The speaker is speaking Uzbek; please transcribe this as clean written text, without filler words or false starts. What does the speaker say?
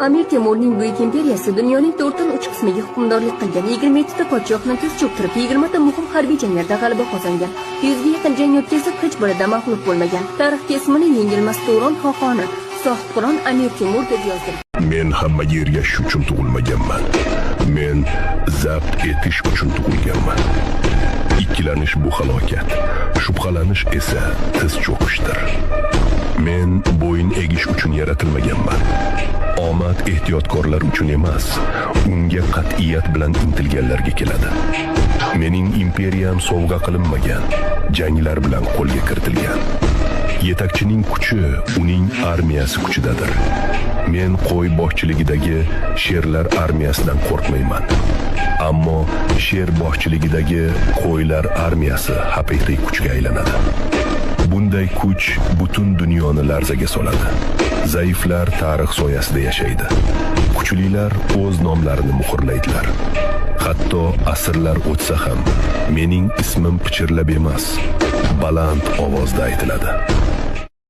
Amir Temurning buyuk imperiyasi dunyoning 4/3 qismiga hukmdorlik qilgan. 27 ta podshohni tiz cho'ktirib, 20 ta muhim harbiy janglarda g'alaba qozongan. 100 ga yaqin jang o'tkazib, hech birida mag'lub bo'lmagan. Tarixga ismini yengilmas Turon xoqoni Sohibqiron Amir Temur deb yozdi. Men hamma yerga shu uchun tug'ilmaganman. Men zabt etish uchun tug'ilganman. Ikkilanish bu halokat, shubhalanish esa tiz cho'kishdir. Men bo'yin egish uchun yaratilmaganman. Omad ehtiyotkorlar uchun emas, unga qat'iyat bilan intilganlarga keladi. Mening imperiyam sovg'a qilinmagan, janglar bilan qo'lga kiritilgan. Yetakchining kuchi uning armiyasi kuchidadir. Men qo'y boshchiligidagi sherlar armiyasidan qo'rqmayman. Ammo sher boshchiligidagi qo'ylar armiyasi haqiqiy kuchga aylanadi. Bunday kuch butun dunyoni larzaga soladi. Zaiflar tarix soyasida yashaydi. Kuchlilar o'z nomlarini muhrlaydilar. Hatto asrlar o'tsa ham mening ismim pichirlab emas, baland ovozda aytiladi.